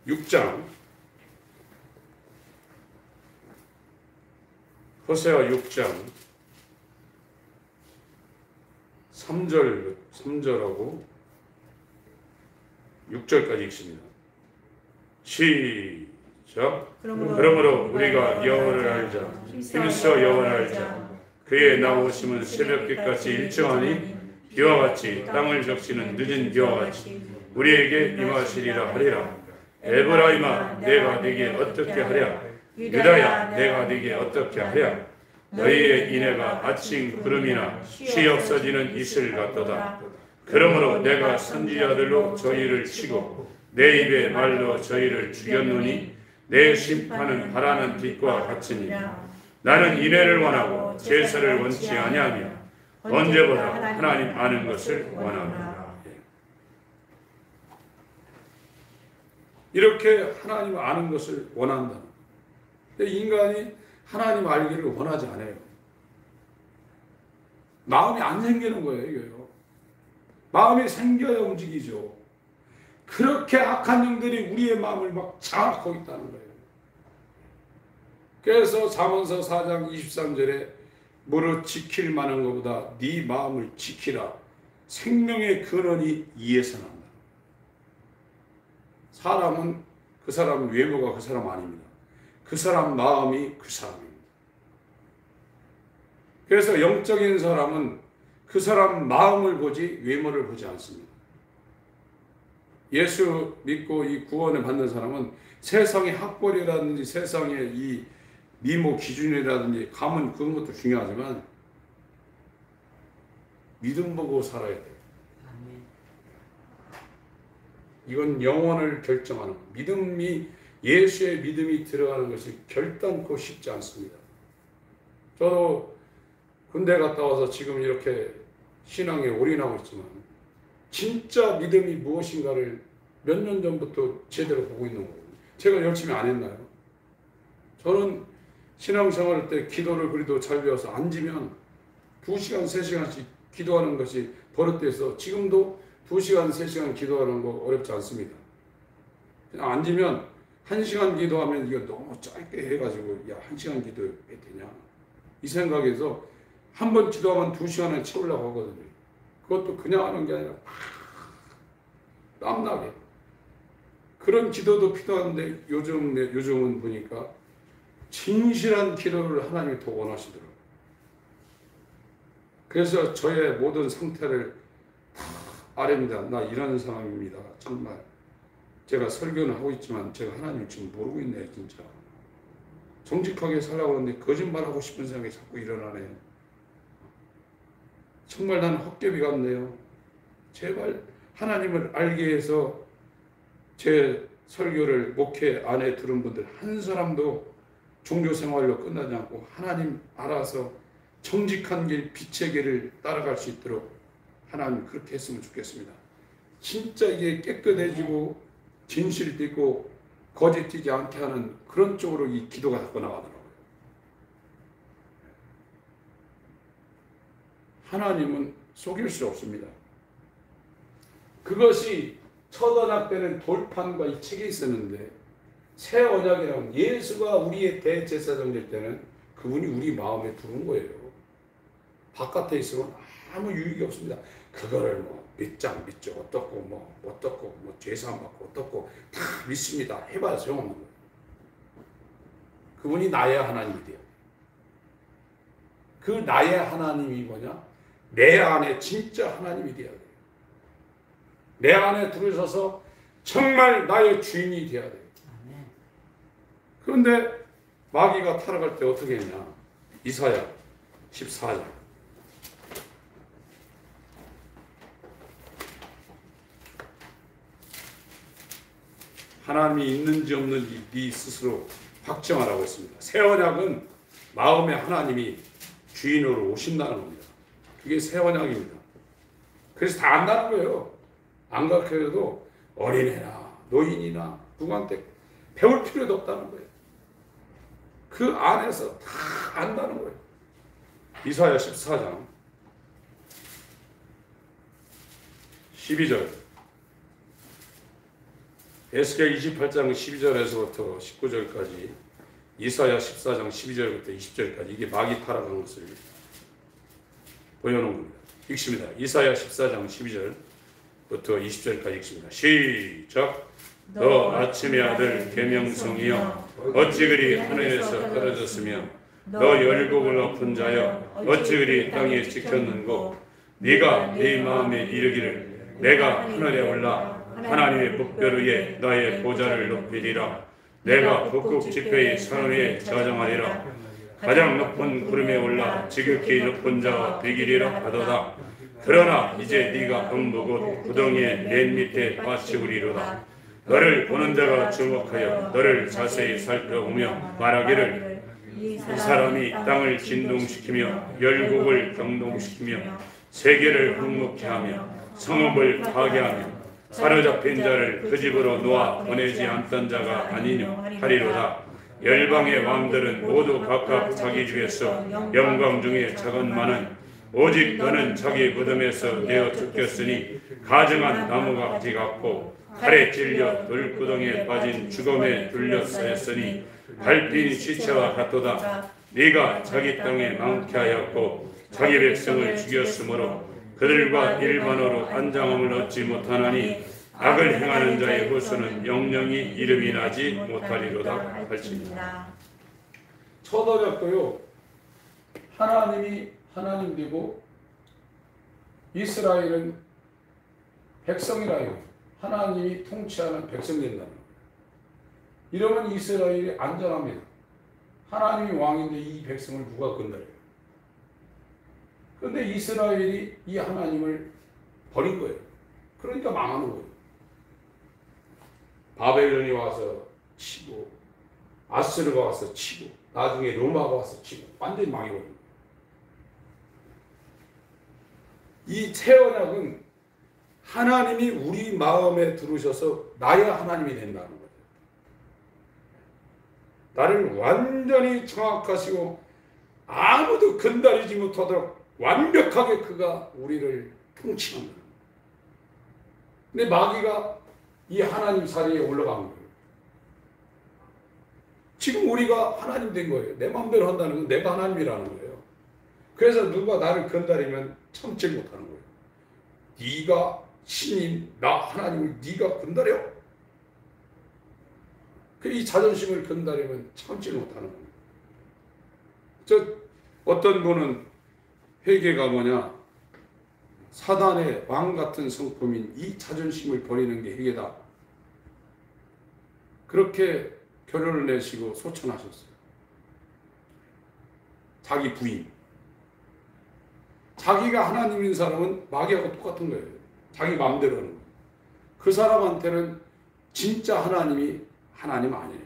6장 호세아 6장 3절하고 6절까지 읽습니다. 시작. 그러므로 우리가 여호와를 알자. 힘써 여호와를 알자. 그의 나오심은 새벽빛같이 일정하니 비와 같이 땅을 적시는 늦은 비와 같이 우리에게 임하시리라 하리라. 에브라임아 내가 네게 어떻게 하랴. 유다야 내가 네게 어떻게 하랴. 너희의 인애가 아침 구름이나 쉬 없어지는 이슬 같도다. 그러므로 내가 선지자들로 저희를 치고 내 입의 말로 저희를 죽였노니 내 심판은 바라는 빛과 같으니 나는 인애를 원하고 제사를 원치 아니하며 언제보다 하나님 아는 것을 원합니다. 이렇게 하나님 아는 것을 원한다. 근데 인간이 하나님 알기를 원하지 않아요. 마음이 안 생기는 거예요, 이게요. 마음이 생겨야 움직이죠. 그렇게 악한 영들이 우리의 마음을 막 장악하고 있다는 거예요. 그래서 잠언서 4장 23절에 무릇 지킬 만한 것보다 네 마음을 지키라. 생명의 근원이 이에서 난다. 사람은 그 사람 외모가 그 사람 아닙니다. 그 사람 마음이 그 사람입니다. 그래서 영적인 사람은 그 사람 마음을 보지 외모를 보지 않습니다. 예수 믿고 이 구원을 받는 사람은 세상의 학벌이라든지 세상의 이 미모 기준이라든지 가문 그런 것도 중요하지만 믿음 보고 살아야 돼요. 이건 영혼을 결정하는 것. 믿음이 예수의 믿음이 들어가는 것이 결단코 쉽지 않습니다. 저도 군대 갔다 와서 지금 이렇게 신앙에 올인하고 있지만 진짜 믿음이 무엇인가를 몇 년 전부터 제대로 보고 있는 거예요. 제가 열심히 안 했나요? 저는 신앙생활 때 기도를 그래도 잘 배워서 앉으면 2시간, 3시간씩 기도하는 것이 버릇돼서 지금도 2시간, 3시간 기도하는 거 어렵지 않습니다. 그냥 앉으면 1시간 기도하면 이거 너무 짧게 해가지고 야 1시간 기도해 되냐 이 생각에서 한 번 기도하면 2시간을 채우려고 하거든요. 그것도 그냥 하는 게 아니라 땀나게 그런 기도도 필요한데 요즘은 보니까 진실한 기도를 하나님이 더 원하시더라고요. 그래서 저의 모든 상태를 다 아뢰입니다. 나 이런 사람입니다. 정말 제가 설교는 하고 있지만 제가 하나님을 지금 모르고 있네요. 진짜 정직하게 살라고 하는데 거짓말하고 싶은 생각이 자꾸 일어나네요. 정말 나는 헛개비 같네요. 제발 하나님을 알게 해서 제 설교를 목회 안에 들은 분들 한 사람도 종교생활로 끝나지 않고 하나님 알아서 정직한 길, 빛의 길을 따라갈 수 있도록 하나님 그렇게 했으면 좋겠습니다. 진짜 이게 깨끗해지고 진실이 있고 거짓 튀지 않게 하는 그런 쪽으로 이 기도가 자꾸 나가더라고요. 하나님은 속일 수 없습니다. 그것이 첫 언약 때는 돌판과 이 책에 있었는데 새 언약이라는 예수가 우리의 대제사장 될 때는 그분이 우리 마음에 들어온 거예요. 바깥에 있으면 아무 유익이 없습니다. 그거를 뭐 믿장 믿죠 어떻고 뭐 어떻고 뭐 죄사함 받고 어떻고 다 믿습니다. 해봐야 소용없는 거예요. 그분이 나의 하나님이 돼요. 그 나의 하나님이 뭐냐? 내 안에 진짜 하나님이 돼야 돼요. 내 안에 들어서서 정말 나의 주인이 돼야 돼요. 그런데 마귀가 타락할 때 어떻게 했냐? 이사야 14장 하나님이 있는지 없는지 네 스스로 확정하라고 했습니다. 새 언약은 마음의 하나님이 주인으로 오신다는 겁니다. 그게 새 언약입니다. 그래서 다 안다는 거예요. 안 가르쳐도 어린애나 노인이나 누구한테 배울 필요도 없다는 거예요. 그 안에서 다 안다는 거예요. 이사야 14장 12절 에스겔 28장 12절에서부터 19절까지 이사야 14장 12절부터 20절까지 이게 마귀 타락한 것을 보여놓은 겁니다. 읽습니다. 이사야 14장 12절부터 20절까지 읽습니다. 시작. 너 아침의 아들 계명성이여 어찌 그리 하늘에서 떨어졌으며 너 열국을 엎은 자여 어찌 그리 땅에 지켰는고 네가 네 마음에 이르기를 내가 하늘에 올라 하나님의 목별 위에 나의 보좌를 높이리라. 내가 북극 지폐의 산 위에 저장하리라. 가장 높은 구름에 올라 지극히 높은 자와 비기리라 하도다. 그러나 이제 네가 음부 곧 구덩이의 맨 밑에 빠치우리로다. 너를 보는 자가 주목하여 너를 자세히 살펴보며 말하기를 이 사람이 땅을 진동시키며 열국을 경동시키며 세계를 흥목케 하며 성읍을 파괴하며 사로잡힌 자를 그 집으로 놓아 보내지 않던 자가 아니뇨 하리로다. 열방의 왕들은 모두 각각 자기 집에서 영광 중에 작은 많은 오직 너는 자기 무덤에서 내어 죽겠으니 가증한 나무가지 같고 칼에 찔려 돌구덩이에 빠진 죽음에 둘러 쌓였으니 밟힌 시체와 같도다. 네가 자기 땅에 많게 하였고 자기 백성을 죽였으므로 그들과 일반으로 안장함을 얻지 못하나니 악을 행하는 자의 후손은 영영이 이름이 나지 못하리로다 할지니라. 초대적도요, 하나님이 하나님 되고 이스라엘은 백성이라요. 하나님이 통치하는 백성 된다는 거예요. 이러면 이스라엘이 안전합니다. 하나님이 왕인데 이 백성을 누가 건드려요? 그런데 이스라엘이 이 하나님을 버린 거예요. 그러니까 망하는 거예요. 바벨론이 와서 치고, 아스르가 와서 치고, 나중에 로마가 와서 치고, 완전히 망해버린 거예요. 이 새 언약은 하나님이 우리 마음에 들으셔서 나의 하나님이 된다는 거예요. 나를 완전히 정확하시고 아무도 건드리지 못하도록 완벽하게 그가 우리를 통치한다. 근데 마귀가 이 하나님 자리에 올라간 거예요. 지금 우리가 하나님 된 거예요. 내 마음대로 한다는 건 내가 하나님이라는 거예요. 그래서 누가 나를 건드리면 참지 못하는 거예요. 네가 신인 나 하나님을 네가 건드려? 이 자존심을 건드리면 참지 못하는 겁니다. 어떤 분은 회개가 뭐냐? 사단의 왕 같은 성품인 이 자존심을 버리는 게 회개다. 그렇게 결론을 내시고 소천하셨어요. 자기 부인. 자기가 하나님인 사람은 마귀하고 똑같은 거예요. 자기 마음대로 하는 거예요. 그 사람한테는 진짜 하나님이 하나님 아니에요.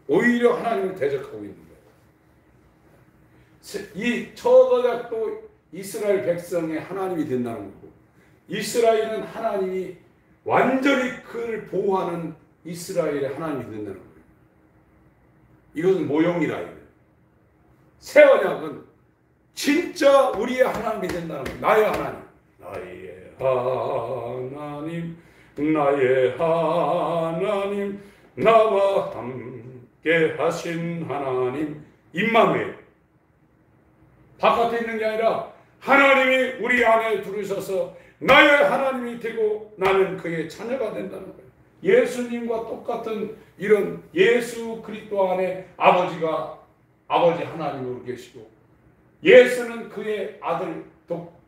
오히려 하나님을 대적하고 있는 거예요. 이 초대약도 이스라엘 백성의 하나님이 된다는 거고, 이스라엘은 하나님이 완전히 그를 보호하는 이스라엘의 하나님이 된다는 거예요. 이것은 모형이라 이거예요. 새 언약은 진짜 우리의 하나님이 된다는 거예요. 나의 하나님. 나의 하나님, 나의 하나님, 나와 함께 하신 하나님. 임마누엘. 바깥에 있는 게 아니라 하나님이 우리 안에 들으셔서 나의 하나님이 되고 나는 그의 자녀가 된다는 거예요. 예수님과 똑같은 이런 예수 그리스도 안에 아버지 하나님으로 계시고, 예수는 그의 아들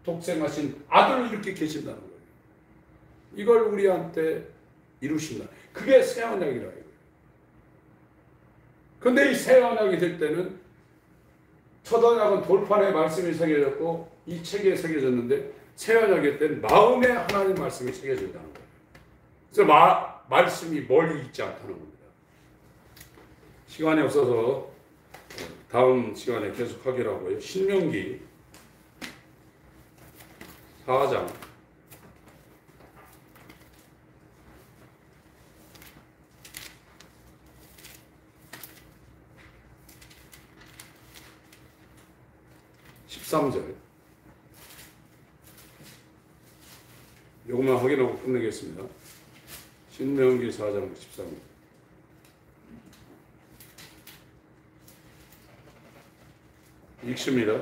독생하신 아들을 이렇게 계신다는 거예요. 이걸 우리한테 이루신다. 그게 새 언약이라 이거예요. 근데 이 새 언약이 될 때는 첫 언약은 돌판에 말씀이 새겨졌고 이 책에 새겨졌는데, 새 언약일 때는 마음에 하나님 말씀이 새겨진다는 거예요. 그래서 말씀이 멀리 있지 않다는 겁니다. 시간이 없어서 다음 시간에 계속 하기로 하고요. 신명기 4장 13절 요것만 확인하고 끝내겠습니다. 신명기 4장 13절 읽습니다.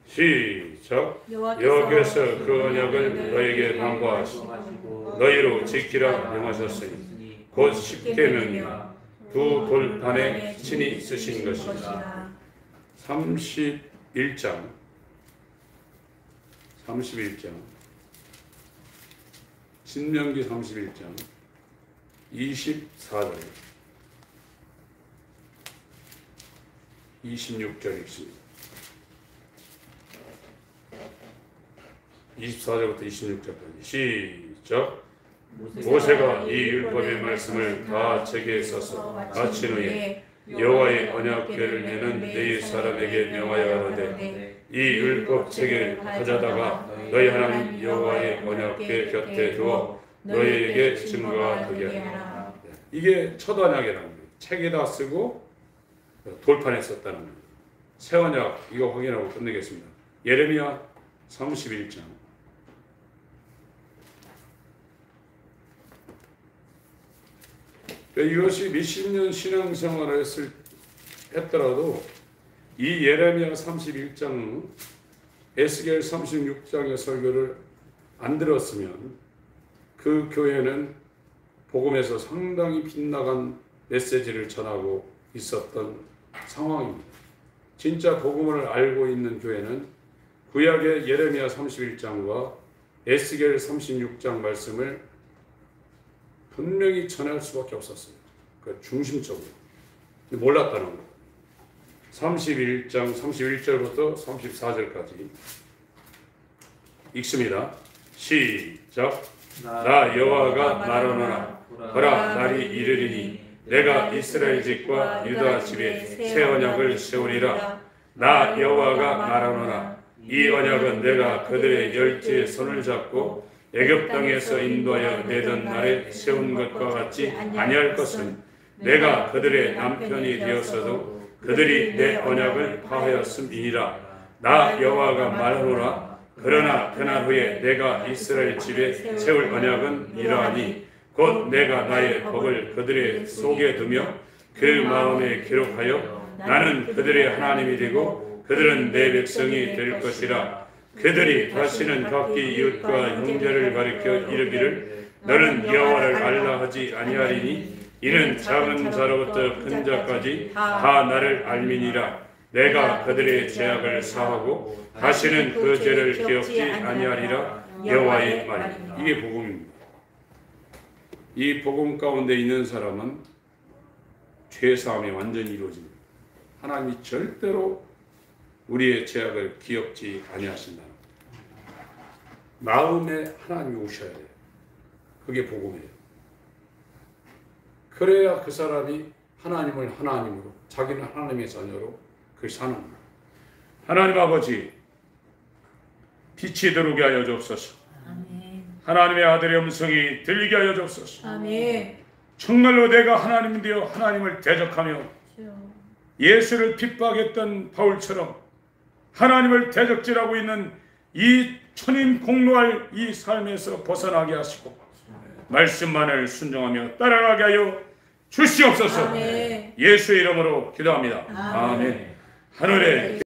시작. 여호와께서 그 언약을 너에게 강구하시고 너희로 지키라 명하셨으니 곧 십계명이나 두 돌판에 친히 쓰신 것이다. 31장 신명기 31장 24절 26절 읽습니다. 24절부터 26절까지 시작. 모세가 이 율법의 말씀을 다 책에 써서 마친 후에 여호와의 언약궤를 메는 네 사람에게 명하여 가로되 이 율법 책을 가져다가 너희 하나님 여호와의 언약궤 곁에 두어 너희에게 증거가 되게 하라. 이게 첫 언약이라는 거예요. 책에다 쓰고 돌판에 썼다는 거예요. 새 언약 이거 확인하고 끝내겠습니다. 예레미야 31장. 이것이 몇십 년 신앙생활을 했더라도 이 예레미야 31장, 에스겔 36장의 설교를 안 들었으면 그 교회는 복음에서 상당히 빗나간 메시지를 전하고 있었던 상황입니다. 진짜 복음을 알고 있는 교회는 구약의 예레미야 31장과 에스겔 36장 말씀을 분명히 전할 수밖에 없었어요. 그 중심적으로. 몰랐다는 거. 31장 31절부터 34절까지 읽습니다. 시작. 나 여호와가 말하노라. 보라, 날이 이르리니 내가 이스라엘 집과 유다 집에 새 언약을 세우리라. 나 여호와가 말하노라. 이 언약은 내가 그들의 열지에 손을 잡고 애굽 땅에서 인도하여 내던 날에 세운 것과 같이 아니할 것은 내가 그들의 남편이 되었어도 그들이 내 언약을 파하였음이니라. 나 여호와가 말하노라. 그러나 그날 후에 내가 이스라엘 집에 세울 언약은 이러하니 곧 내가 나의 법을 그들의 속에 두며 그 마음에 기록하여 나는 그들의 하나님이 되고 그들은 내 백성이 될 것이라. 그들이 다시는 각기 이웃과 형제를 가리켜 이르기를 너는 여호와를 알라 하지 아니하리니 이는 작은 자로부터 큰 자까지 다 나를 알미니라. 내가 그들의 죄악을 사하고 다시는 그 죄를 기억지 아니하리라. 여호와의 말입니다. 이게 복음입니다. 이 복음 가운데 있는 사람은 죄사함이 완전히 이루어집니다. 하나님이 절대로 우리의 죄악을 기억지 아니하신다. 마음에 하나님이 오셔야 돼요. 그게 복음이에요. 그래야 그 사람이 하나님을 하나님으로, 자기는 하나님의 자녀로 그 사는 겁니다. 하나님 아버지, 빛이 들어오게 하여 주옵소서. 아멘. 하나님의 아들의 음성이 들리게 하여 주옵소서. 아멘. 정말로 내가 하나님 되어 하나님을 대적하며 예수를 핍박했던 바울처럼 하나님을 대적질하고 있는 이 천인 공로할 이 삶에서 벗어나게 하시고 말씀만을 순종하며 따라가게 하여 주시옵소서. 아멘. 예수의 이름으로 기도합니다. 아멘. 아멘. 하늘에